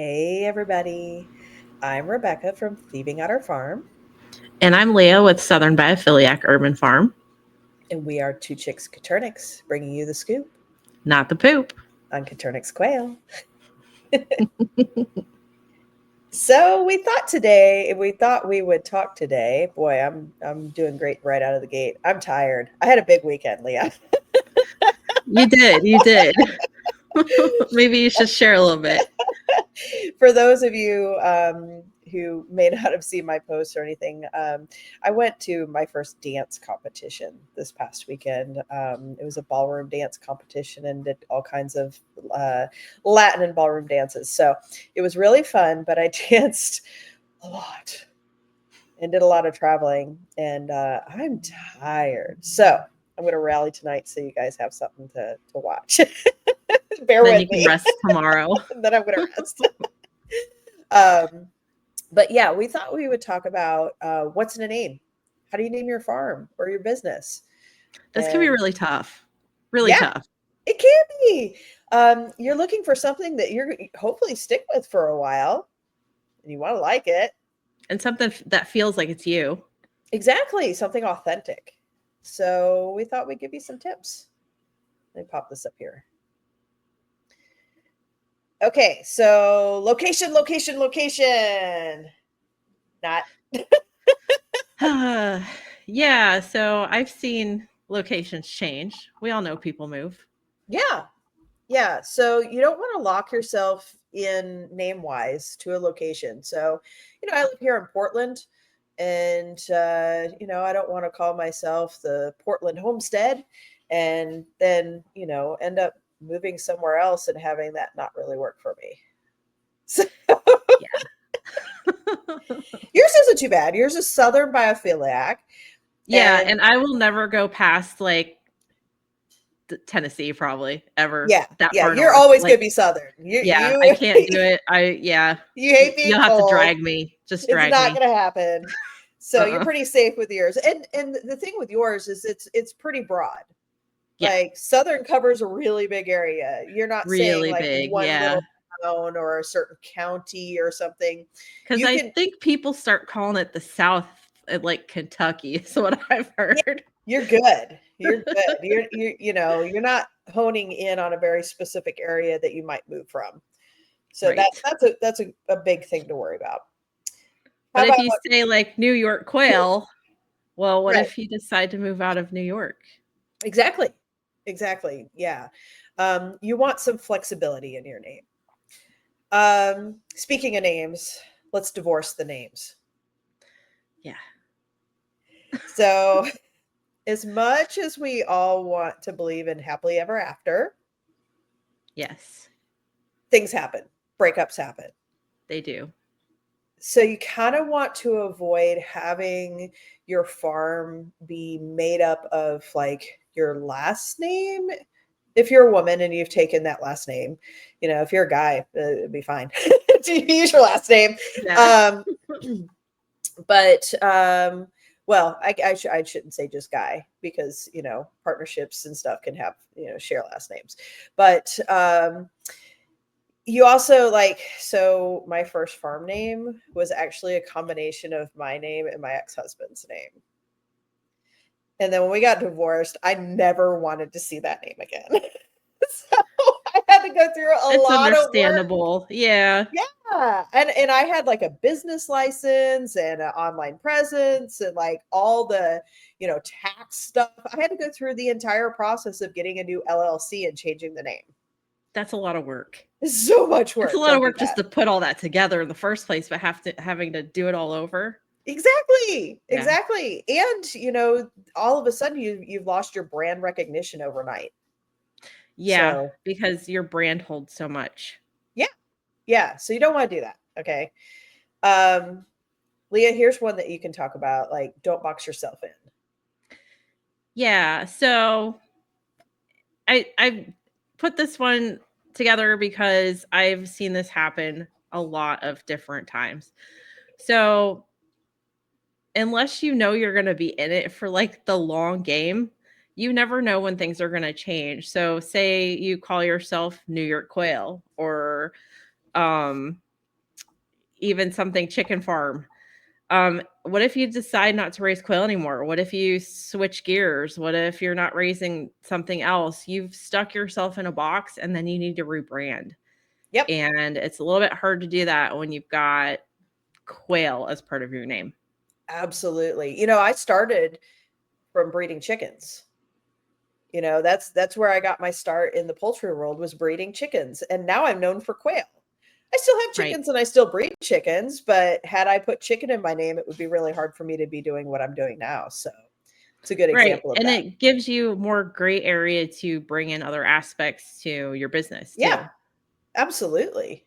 Hey, everybody. I'm Rebecca from Thieving at Our Farm, And I'm Leah with Southern Biophiliac Urban Farm. and we are two chicks Coturnix bringing you the scoop Not the poop. on Coturnix quail. So we thought we would talk today. Boy, I'm doing great right out of the gate. I'm tired. I had a big weekend, Leah. You did. You did. Maybe you should share a little bit. For those of you who may not have seen my post or anything, I went to my first dance competition this past weekend. It was a ballroom dance competition and did all kinds of Latin and ballroom dances. So it was really fun, but I danced a lot and did a lot of traveling, and I'm tired. So I'm going to rally tonight so you guys have something to watch. Bear Then with you can me. rest tomorrow. And then I'm going to rest. Um, but yeah, we thought we would talk about what's in a name. How do you name your farm or your business? This can be And really tough. Really yeah, tough. it can be. You're looking for something that you're hopefully stick with for a while, and you want to like it. And something that feels like it's you. Exactly, something authentic. So we thought we'd give you some tips. Let me pop this up here. Okay, so location. Not Yeah. So I've seen locations change. We all know people move. yeah, yeah. So you don't want to lock yourself in name wise to a location. So, I live here in Portland, and I don't want to call myself the Portland Homestead and then, end up moving somewhere else and having that not really work for me. So yours isn't too bad. Yours is Southern Biophiliac. Yeah. And And I will never go past like Tennessee, probably ever yeah, that yeah, far you're north. always gonna Like, be Southern. You yeah, I you can't do it. Yeah. you hate being You'll have to cold. drag me. Just It's drag not me. gonna happen. So you're Uh-uh. pretty safe with yours. And the thing with yours is it's pretty broad. Yeah. Like Southern covers a really big area. You're not saying Really like big. one Yeah. little town or a certain county or something. Because You I can think people start calling it the South, like Kentucky, is what I've yeah, heard. you're good. You're good. You're not honing in on a very specific area that you might move from. So Right. that's a big thing to worry about. How But if about you say like New York quail, well, what right? if you decide to move out of New York? Exactly. Exactly. Yeah. You want some flexibility in your name. Speaking of names, let's divorce the names. Yeah. So, as much as we all want to believe in happily ever after, Yes, things happen, breakups happen. they do. So, you kind of want to avoid having your farm be made up of like your last name. If you're a woman and you've taken that last name, if you're a guy, it'd be fine to use your last name. Yeah. Um, but well, I shouldn't say just guy because partnerships and stuff can have share last names, but you also like so my first farm name was actually a combination of my name and my ex-husband's name, and then when we got divorced I never wanted to see that name again. So I had to go through a It's lot of work. understandable. Yeah. Yeah, and I had like a business license and an online presence and like all the, tax stuff. I had to go through the entire process of getting a new LLC and changing the name. That's a lot of work. It's so much It's a work. lot of Don't do work just that. to put all that together in the first place, but having to do it all over. Exactly. Yeah. Exactly. And, all of a sudden you've lost your brand recognition overnight. Yeah, So, because your brand holds so much. yeah. Yeah, so you don't want to do that, okay? Um Leah, here's one that you can talk about like don't box yourself in. Yeah, so I put this one together because I've seen this happen a lot of different times. So, unless you know you're going to be in it for like the long game, you never know when things are going to change. So, say you call yourself New York Quail or even something chicken farm. What if you decide not to raise quail anymore? What if you switch gears? What if you're not raising something else? You've stuck yourself in a box and then you need to rebrand. Yep. And it's a little bit hard to do that when you've got quail as part of your name. Absolutely. I started from breeding chickens. That's where I got my start in the poultry world, was breeding chickens. And now I'm known for quail. I still have Right. chickens and I still breed chickens, but had I put chicken in my name, it would be really hard for me to be doing what I'm doing now. So it's a good Right. example of And that. it gives you more gray area to bring in other aspects to your business Yeah, too. absolutely.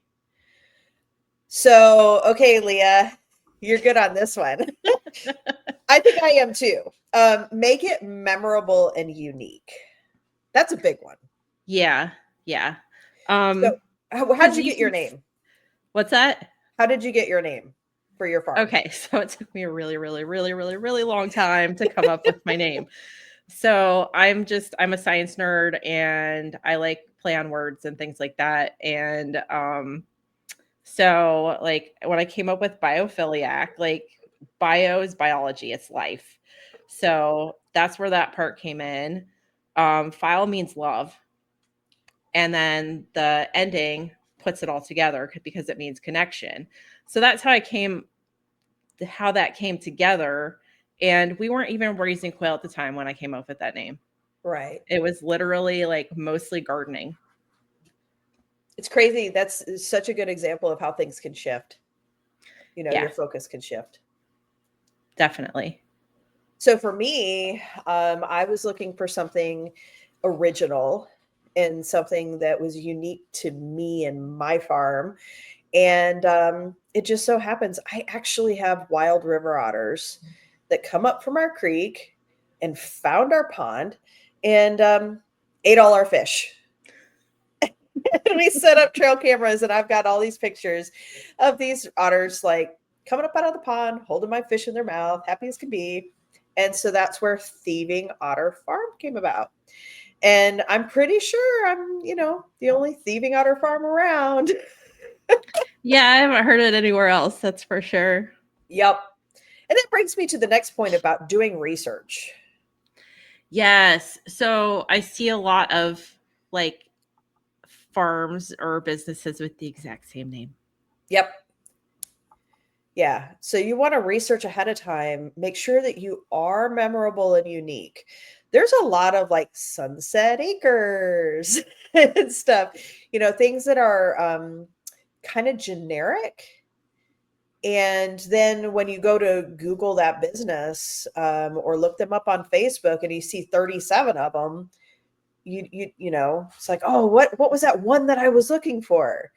So, okay, Leah, you're good on this one. I think I am too. Make it memorable and unique. That's a big one. Yeah. Yeah. So, how did Because you you get your can, name? what's that? How did you get your name for your farm? Okay. So it took me a really, really, really, really, really long time to come up with my name. So I'm a science nerd and I like play on words and things like that. And so like when I came up with biophiliac, like bio is biology, it's life. So that's where that part came in. Phile means love. And then the ending puts it all together because it means connection. So that's how that came together. And we weren't even raising quail at the time when I came up with that name. Right. It was literally like mostly gardening. It's crazy. That's such a good example of how things can shift. Yeah, Your focus can shift. definitely. So for me, I was looking for something original and something that was unique to me and my farm. And it just so happens I actually have wild river otters that come up from our creek and found our pond and ate all our fish. And we set up trail cameras, and I've got all these pictures of these otters like coming up out of the pond, holding my fish in their mouth, happy as can be. And so that's where Thieving Otter Farm came about. And I'm pretty sure I'm, the only Thieving Otter Farm around. Yeah, I haven't heard it anywhere else, that's for sure. Yep. And that brings me to the next point about doing research. Yes. So I see a lot of like farms or businesses with the exact same name. Yep. Yeah. So you want to research ahead of time, make sure that you are memorable and unique. There's a lot of like Sunset Acres and stuff, things that are kind of generic. And then when you go to Google that business or look them up on Facebook and you see 37 of them, it's like, oh, what was that one that I was looking for?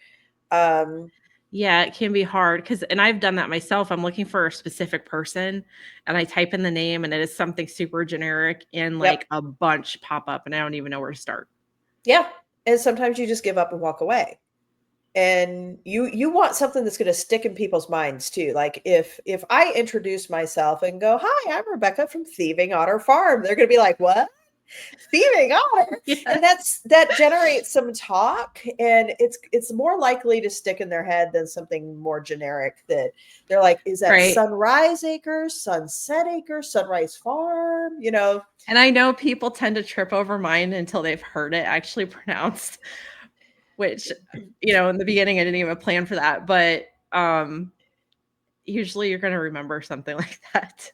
Yeah, it can be hard and I've done that myself. I'm looking for a specific person and I type in the name and it is something super generic and Yep. like a bunch pop up and I don't even know where to start. Yeah. And sometimes you just give up and walk away. And you want something that's going to stick in people's minds too. Like if I introduce myself and go, "Hi, I'm Rebecca from Thieving Otter Farm," they're going to be like, "What? Thieving Otter?" Yeah. And that generates some talk, and it's more likely to stick in their head than something more generic that they're like, "Is that Right. Sunrise Acres, Sunset Acres, Sunrise Farm?" And I know people tend to trip over mine until they've heard it actually pronounced, which, in the beginning I didn't even plan for that, but usually you're going to remember something like that.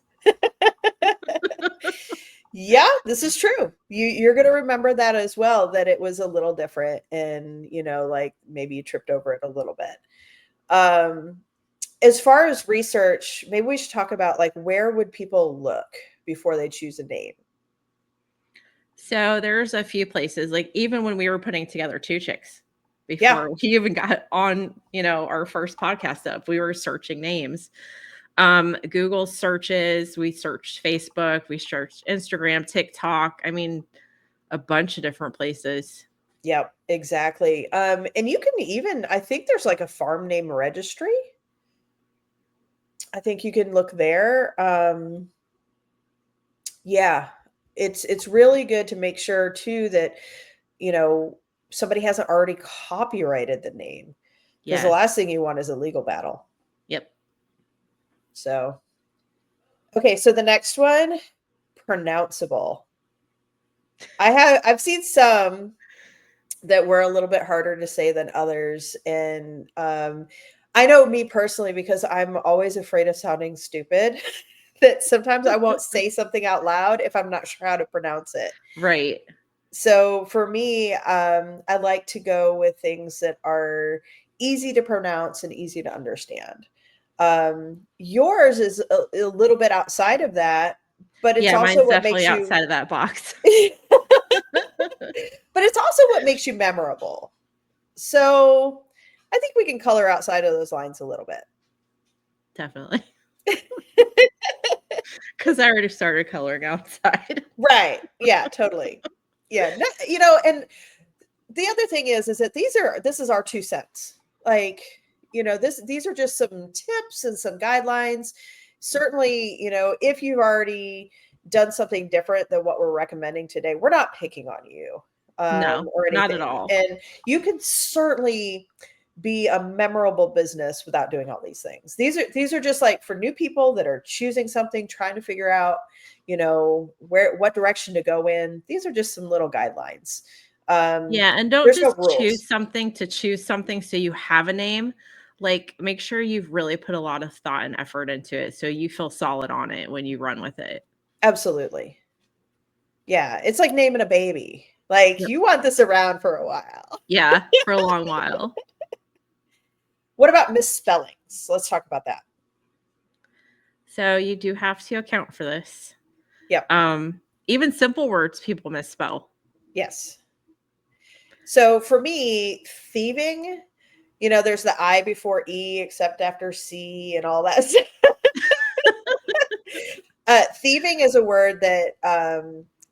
Yeah, this is true. You're going to remember that as well, that it was a little different and, like maybe you tripped over it a little bit. As far as research, maybe we should talk about like where would people look before they choose a name? So there's a few places, like even when we were putting together Two Chicks Yeah. before we even got on, our first podcast up, we were searching names. Google searches, we searched Facebook, we searched Instagram, TikTok. I mean, a bunch of different places. Yep, exactly. And you can even, I think there's like a farm name registry. I think you can look there. Yeah, it's really good to make sure too that, you know, somebody hasn't already copyrighted the name, because the Yes. last thing you want is a legal battle. Yep. So, okay, so the next one, pronounceable. I've seen some that were a little bit harder to say than others, and I know me personally, because I'm always afraid of sounding stupid, that sometimes I won't say something out loud if I'm not sure how to pronounce it. Right. So for me, I like to go with things that are easy to pronounce and easy to understand. Yours is a little bit outside of that, but it's Yeah, also mine's what definitely makes you outside of that box. but it's also what makes you memorable. So I think we can color outside of those lines a little bit. Definitely. Because I already started coloring outside. Right. Yeah, totally. Yeah. And the other thing is that this is our 2 cents. Like, these are just some tips and some guidelines. Certainly, if you've already done something different than what we're recommending today, we're not picking on you No, or not at anything. all. And you can certainly be a memorable business without doing all these things. These are just like for new people that are choosing something, trying to figure out, what direction to go in. These are just some little guidelines. Yeah, and don't There's no just choose rules. something to choose something so you have a name. Like, make sure you've really put a lot of thought and effort into it so you feel solid on it when you run with it. Absolutely. Yeah, it's like naming a baby. Like, Yep. you want this around for a while. Yeah, for a long while. What about misspellings? Let's talk about that. So you do have to account for this. Yep. Even simple words people misspell. Yes. So for me, thieving, there's the I before E except after C and all that stuff. Thieving is a word that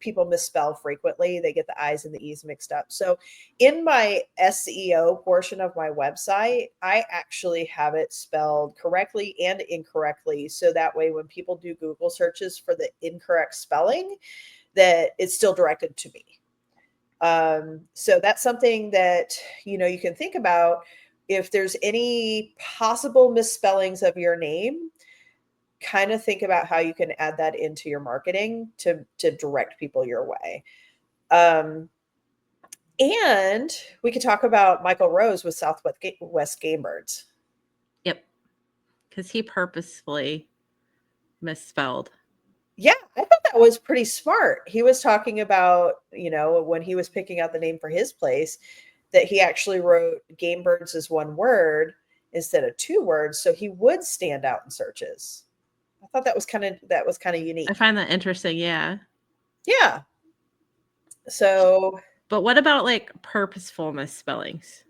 people misspell frequently. They get the I's and the E's mixed up. So in my SEO portion of my website, I actually have it spelled correctly and incorrectly. So that way, when people do Google searches for the incorrect spelling, that it's still directed to me. So that's something that, you can think about. If there's any possible misspellings of your name, kind of think about how you can add that into your marketing to direct people your way. And we could talk about Michael Rose with Southwest Game Birds. Yep. Because he purposefully misspelled. Yeah, I thought that was pretty smart. He was talking about, when he was picking out the name for his place, that he actually wrote Game Birds as one word instead of 2 words, so he would stand out in searches. I thought that was kind of I unique. find that interesting, yeah. Yeah. So, But what about like purposeful misspellings?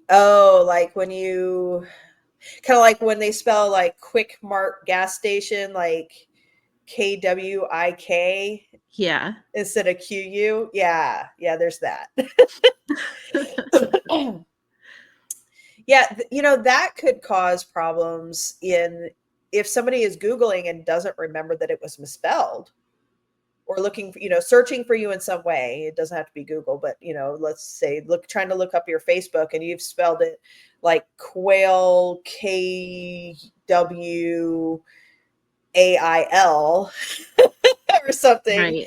like when you kind of like when they spell like Quick Mart gas station, like KWIK Yeah. instead of QU. Yeah, yeah, there's that. Yeah, that could cause problems in if somebody is Googling and doesn't remember that it was misspelled, or looking for, searching for you in some way. It doesn't have to be Google, but let's say trying to look up your Facebook and you've spelled it like quail, KWAIL or something. Right.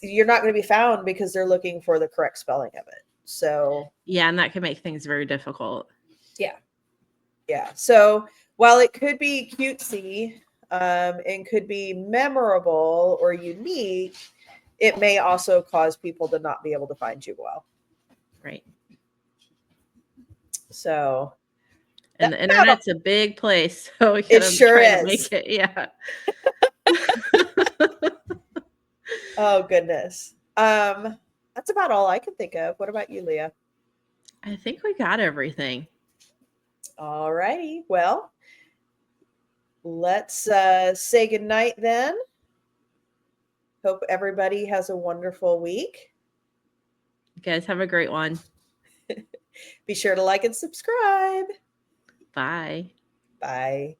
You're not going to be found because they're looking for the correct spelling of it. So Yeah, and that can make things very difficult. yeah. Yeah. So while it could be cutesy, and could be memorable or unique, it may also cause people to not be able to find you well. Right. So And the that's about all. internet's a big place, so we It gotta sure try to is. make it, yeah. Oh goodness. That's about all I can think of. What about you, Leah? I think we got everything. All righty. Well, let's say goodnight then. Hope everybody has a wonderful week. You guys have a great one. Be sure to like and subscribe. Bye. Bye.